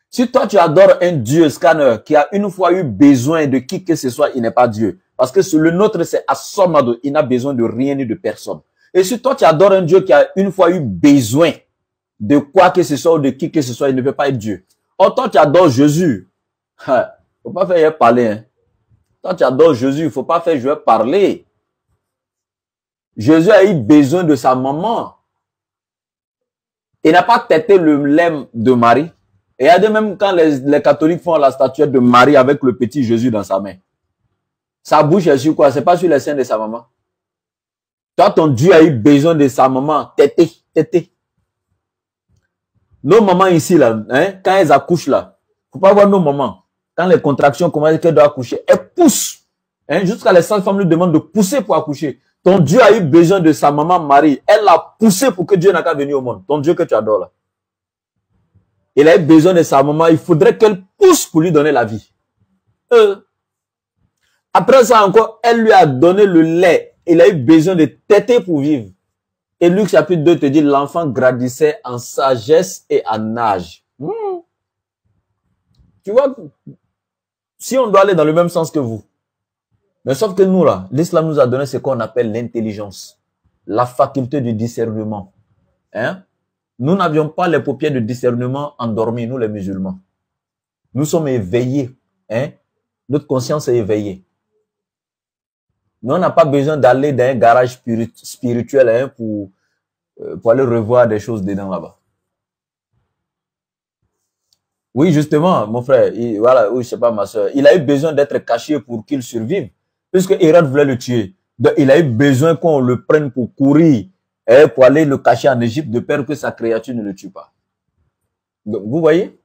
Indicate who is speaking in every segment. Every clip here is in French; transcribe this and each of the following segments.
Speaker 1: Si toi, tu adores un Dieu scanner qui a une fois eu besoin de qui que ce soit, il n'est pas Dieu. Parce que le nôtre, c'est Assomado. Il n'a besoin de rien ni de personne. Et si toi, tu adores un Dieu qui a une fois eu besoin de quoi que ce soit ou de qui que ce soit, il ne peut pas être Dieu. Or, toi, tu adores Jésus. Faut pas faire parler. Hein. Toi, tu adores Jésus. Il faut pas faire jouer parler. Jésus a eu besoin de sa maman. Il n'a pas têté le lait de Marie. Et il y a de même quand les catholiques font la statuette de Marie avec le petit Jésus dans sa main. Sa bouche est sur quoi? C'est pas sur les seins de sa maman. Toi, ton Dieu a eu besoin de sa maman. Tété. Nos mamans ici, là, hein, quand elles accouchent, là, faut pas voir nos mamans. Quand les contractions commencent, qu'elles doivent accoucher, elles poussent. Hein, jusqu'à les sages-femmes lui demandent de pousser pour accoucher. Ton Dieu a eu besoin de sa maman Marie. Elle l'a poussé pour que Dieu n'a qu'à venir au monde. Ton Dieu que tu adores, là. Il a eu besoin de sa maman. Il faudrait qu'elle pousse pour lui donner la vie. Après ça encore, elle lui a donné le lait. Il a eu besoin de téter pour vivre. Et Luc chapitre 2 te dit, l'enfant grandissait en sagesse et en âge. Tu vois, si on doit aller dans le même sens que vous. Mais sauf que nous, là, l'islam nous a donné ce qu'on appelle l'intelligence. La faculté du discernement. Hein? Nous n'avions pas les paupières de discernement endormies, nous les musulmans. Nous sommes éveillés. Hein? Notre conscience est éveillée. Mais on n'a pas besoin d'aller dans un garage spirituel hein, pour aller revoir des choses dedans là-bas. Oui, justement, mon frère, voilà, oui, je sais pas, ma soeur, il a eu besoin d'être caché pour qu'il survive, puisque Hérode voulait le tuer. Donc, il a eu besoin qu'on le prenne pour courir, hein, pour aller le cacher en Égypte, de peur que sa créature ne le tue pas. Donc, vous voyez?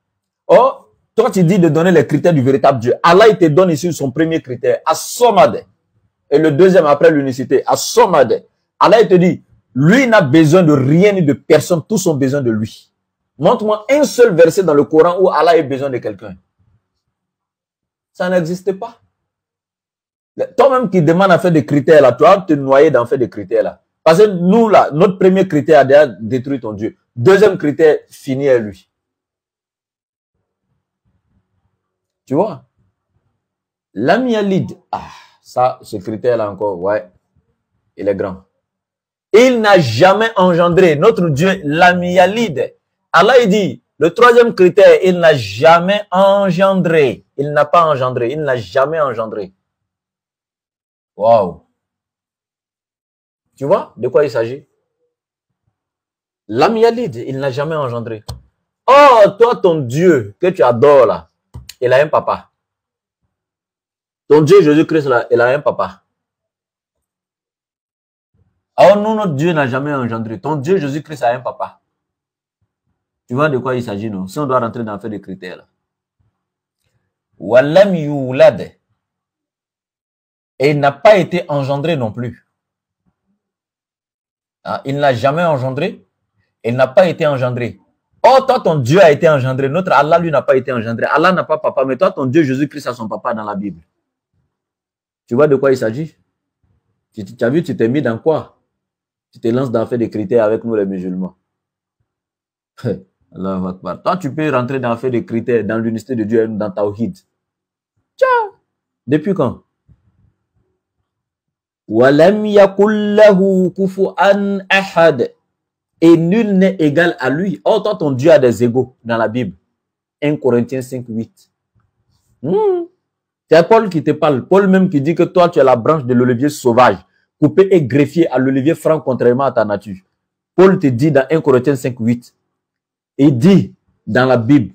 Speaker 1: Or, toi, tu dis de donner les critères du véritable Dieu. Allah, il te donne ici son premier critère, As-Somad. Et le deuxième après l'unicité, As-Somad. Allah, il te dit, lui n'a besoin de rien ni de personne, tous ont besoin de lui. Montre-moi un seul verset dans le Coran où Allah a besoin de quelqu'un. Ça n'existe pas. Toi-même qui demande à faire des critères là, tu vas te noyer dans faire des critères là. Parce que nous là, notre premier critère a déjà détruit ton Dieu. Deuxième critère, fini à lui. Tu vois? L'amialide. Ah, ça, ce critère là encore, ouais, il est grand. Il n'a jamais engendré. Notre Dieu, l'amialide. Allah, il dit, le troisième critère, il n'a jamais engendré. Il n'a pas engendré. Il n'a jamais engendré. Waouh. Tu vois de quoi il s'agit? L'amialide, il n'a jamais engendré. Oh, toi, ton Dieu que tu adores là, il a un papa. Ton Dieu Jésus-Christ là, il a un papa. Oh non, notre Dieu n'a jamais engendré. Ton Dieu Jésus-Christ a un papa. Tu vois de quoi il s'agit, non? Si on doit rentrer dans le fait des critères là. Walam yulad. Et il n'a pas été engendré non plus. Ah, il n'a jamais engendré. Il n'a pas été engendré. Oh, toi, ton Dieu a été engendré. Notre Allah, lui, n'a pas été engendré. Allah n'a pas papa, mais toi, ton Dieu Jésus-Christ a son papa dans la Bible. Tu vois de quoi il s'agit? Tu as vu, tu t'es mis dans quoi? Tu te lances dans faire des critères avec nous, les musulmans. Allahu Akbar. Toi, tu peux rentrer dans faire des critères dans l'unicité de Dieu, dans Tawhid. Ciao. Depuis quand? Walam yakul lahu kufuwan ahad. Et nul n'est égal à lui. Oh, toi, ton Dieu a des égaux dans la Bible. 1 Corinthiens 5, 8. C'est Paul qui te parle. Paul même qui dit que toi, tu es la branche de l'olivier sauvage, coupé et greffié à l'olivier franc contrairement à ta nature. Paul te dit dans 1 Corinthiens 5, 8. Il dit dans la Bible,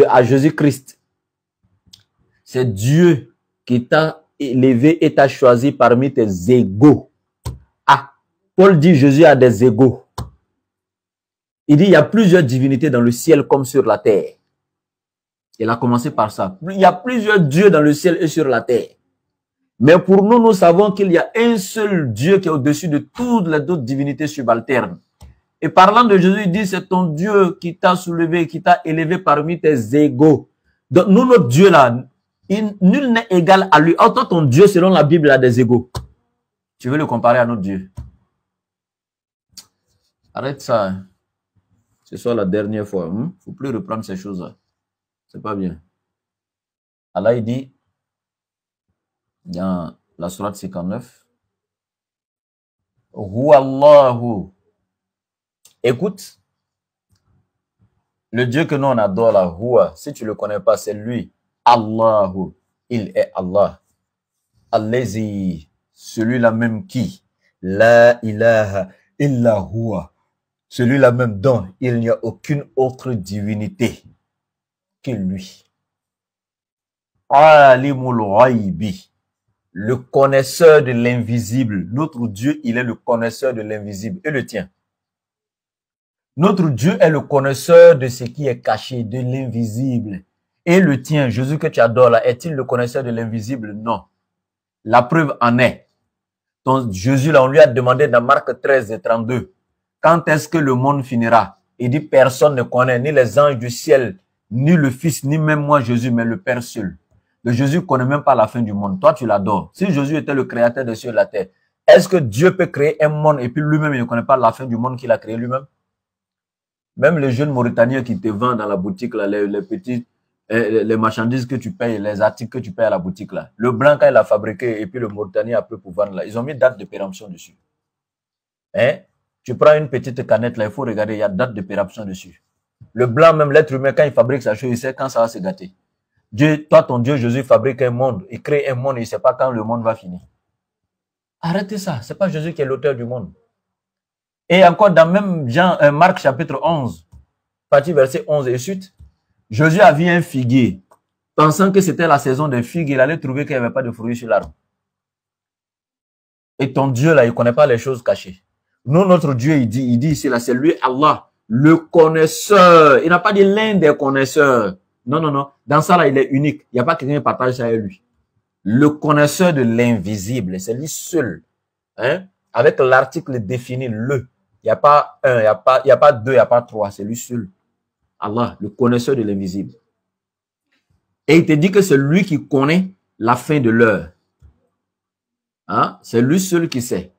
Speaker 1: à Jésus-Christ, c'est Dieu qui t'a élevé et t'a choisi parmi tes égaux. Ah, Paul dit Jésus a des égaux. Il dit il y a plusieurs divinités dans le ciel comme sur la terre. Il a commencé par ça. Il y a plusieurs dieux dans le ciel et sur la terre. Mais pour nous, nous savons qu'il y a un seul Dieu qui est au-dessus de toutes les autres divinités subalternes. Et parlant de Jésus, il dit, c'est ton Dieu qui t'a soulevé, qui t'a élevé parmi tes égaux. Donc, nous, notre Dieu là, nul n'est égal à lui. Oh, toi, ton Dieu, selon la Bible, a des égaux. Tu veux le comparer à notre Dieu? Arrête ça. Hein. Ce soit la dernière fois. Il ne faut plus reprendre ces choses-là. C'est pas bien. Allah il dit dans la sourate 59, Huwallahu. Écoute, le Dieu que nous on adore là, Huwa, si tu ne le connais pas, c'est lui. Allahu, il est Allah. Allazi, celui-là même qui, la ilaha illa huwa, celui-là même dont il n'y a aucune autre divinité que lui. Alimul ghaibi, le connaisseur de l'invisible. Notre Dieu, il est le connaisseur de l'invisible. Et le tien. Notre Dieu est le connaisseur de ce qui est caché, de l'invisible. Et le tien, Jésus que tu adores là, est-il le connaisseur de l'invisible? Non. La preuve en est. Donc Jésus là, on lui a demandé dans Marc 13 et 32, quand est-ce que le monde finira? Il dit, personne ne connaît, ni les anges du ciel, ni le Fils, ni même moi Jésus, mais le Père seul. Le Jésus ne connaît même pas la fin du monde. Toi, tu l'adores. Si Jésus était le créateur des cieux et de la terre, est-ce que Dieu peut créer un monde et puis lui-même, il ne connaît pas la fin du monde qu'il a créé lui-même? Même les jeunes Mauritaniens qui te vendent dans la boutique, là, les petits, les marchandises que tu payes, les articles que tu payes à la boutique, là. Le blanc, quand il a fabriqué, et puis le Mauritanien après pour vendre, là, ils ont mis date de péremption dessus. Hein? Tu prends une petite canette, là, il faut regarder, il y a date de péremption dessus. Le blanc, même l'être humain, quand il fabrique sa chose, il sait quand ça va se gâter. Dieu, toi, ton Dieu, Jésus, fabrique un monde, il crée un monde, il ne sait pas quand le monde va finir. Arrêtez ça, ce n'est pas Jésus qui est l'auteur du monde. Et encore dans même Marc chapitre 11, partie verset 11 et suite, Jésus a vu un figuier. Pensant que c'était la saison des figues, il allait trouver qu'il n'y avait pas de fruits sur l'arbre. Et ton Dieu là, il ne connaît pas les choses cachées. Nous, notre Dieu, il dit ici là, c'est lui Allah, le connaisseur. Il n'a pas dit l'un des connaisseurs. Non, non, non. Dans ça là, il est unique. Il n'y a pas quelqu'un qui partage ça avec lui. Le connaisseur de l'invisible, c'est lui seul. Hein? Avec l'article défini, le. Il n'y a pas un, il n'y a pas deux, il n'y a pas trois, c'est lui seul. Allah, le connaisseur de l'invisible. Et il te dit que c'est lui qui connaît la fin de l'heure. Hein? C'est lui seul qui sait.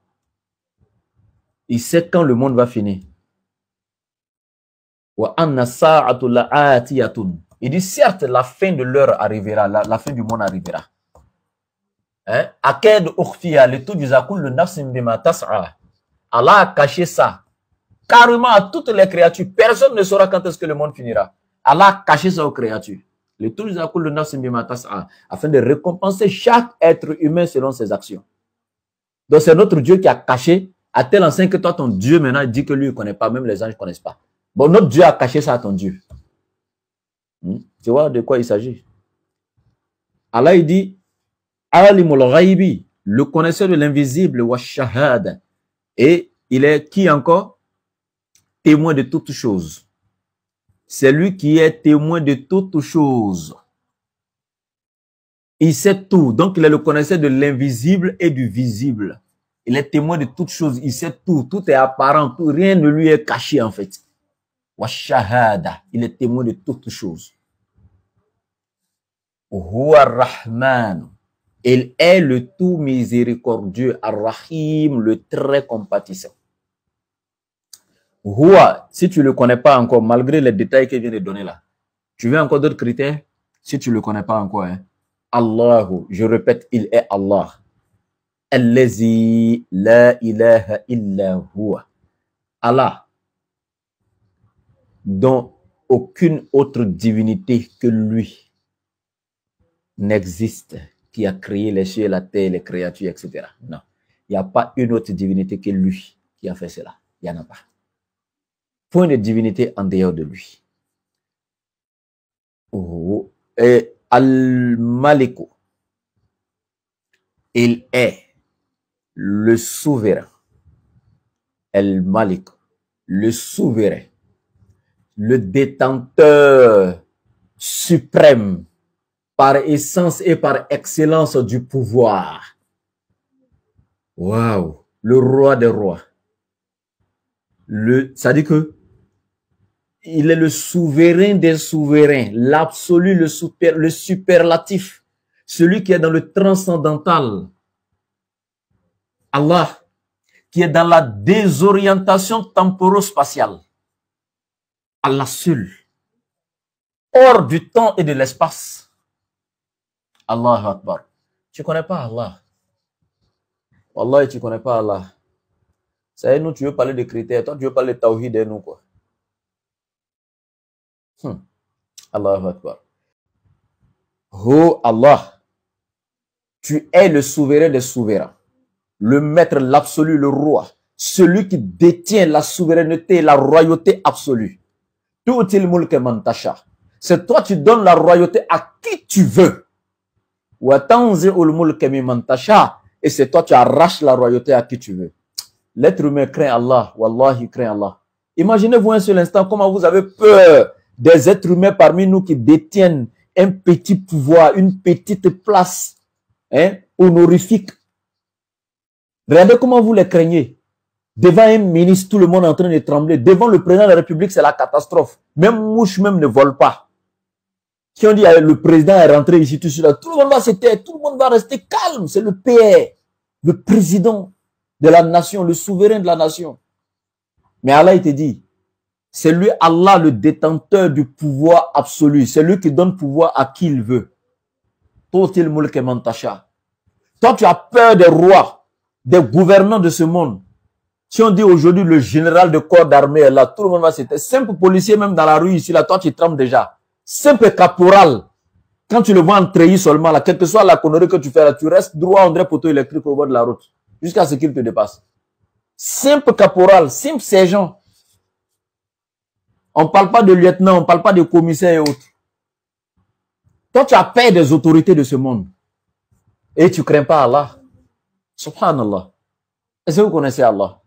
Speaker 1: Il sait quand le monde va finir. Il dit certes, la fin de l'heure arrivera, la fin du monde arrivera. Hein? Allah a caché ça carrément à toutes les créatures. Personne ne saura quand est-ce que le monde finira. Allah a caché ça aux créatures. Afin de récompenser chaque être humain selon ses actions. Donc c'est notre Dieu qui a caché à tel enseigne que toi, ton Dieu maintenant dit que lui, il ne connaît pas, même les anges ne connaissent pas. Bon, notre Dieu a caché ça à ton Dieu. Tu vois de quoi il s'agit? Allah, il dit, Alimul ghaibi, le connaisseur de l'invisible, wa shahada. Et il est qui encore? Témoin de toutes choses. C'est lui qui est témoin de toutes choses. Il sait tout. Donc, il est le connaisseur de l'invisible et du visible. Il est témoin de toutes choses. Il sait tout. Tout est apparent. Tout, rien ne lui est caché, en fait. Wa shahada. Il est témoin de toutes choses. Huwa Rahman. Il est le tout miséricordieux, Ar-Rahim, le très compatissant. Huwa, si tu ne le connais pas encore, malgré les détails qu'il vient de donner là, tu veux encore d'autres critères? Si tu ne le connais pas encore, hein? Allahu, je répète, il est Allah. Allazi la ilaha illa huwa. Allah, dont aucune autre divinité que lui n'existe, qui a créé les cieux, la terre, les créatures, etc. Non. Il n'y a pas une autre divinité que lui qui a fait cela. Il n'y en a pas. Point de divinité en dehors de lui. Oh. Et Al-Maliku, il est le souverain. Al-Malik, le souverain, le détenteur suprême par essence et par excellence du pouvoir. Waouh, le roi des rois. Ça dit que il est le souverain des souverains, l'absolu, le superlatif, celui qui est dans le transcendantal. Allah, qui est dans la désorientation temporo-spatiale. Allah seul, hors du temps et de l'espace. Allahu Akbar. Tu ne connais pas Allah. Wallah, tu ne connais pas Allah. Ça y est, nous, tu veux parler de critères. Toi, tu veux parler de tawhid et nous, quoi. Allahu Akbar. Oh Allah, tu es le souverain des souverains, le maître, l'absolu, le roi, celui qui détient la souveraineté et la royauté absolue. Tu'til mulka man tasha. C'est toi, tu donnes la royauté à qui tu veux. Wa tanzi'ul mulka mimman tasha. Et c'est toi, tu arraches la royauté à qui tu veux. L'être humain craint Allah. Wallahi, craint Allah. Imaginez-vous un seul instant comment vous avez peur des êtres humains parmi nous qui détiennent un petit pouvoir, une petite place honorifique. Regardez comment vous les craignez. Devant un ministre, tout le monde est en train de trembler. Devant le président de la République, c'est la catastrophe. Même mouche même ne vole pas. Si on dit le président est rentré ici, tout cela, tout le monde va se taire, tout le monde va rester calme. C'est le PR, le président de la nation, le souverain de la nation. Mais Allah, il te dit, c'est lui, Allah, le détenteur du pouvoir absolu. C'est lui qui donne pouvoir à qui il veut. Toi, tu as peur des rois, des gouvernants de ce monde. Si on dit aujourd'hui le général de corps d'armée est là, tout le monde va se taire. Simple policier, même dans la rue ici, là, toi, tu trembles déjà. Simple caporal. Quand tu le vois en treillis seulement, là, quelle que soit la connerie que tu fais, là, tu restes droit en dirait poteau électrique au bord de la route. Jusqu'à ce qu'il te dépasse. Simple caporal, simple sergent. On ne parle pas de lieutenant, on ne parle pas de commissaire et autres. Toi, tu as peur des autorités de ce monde. Et tu ne crains pas Allah. Subhanallah. Est-ce que vous connaissez Allah?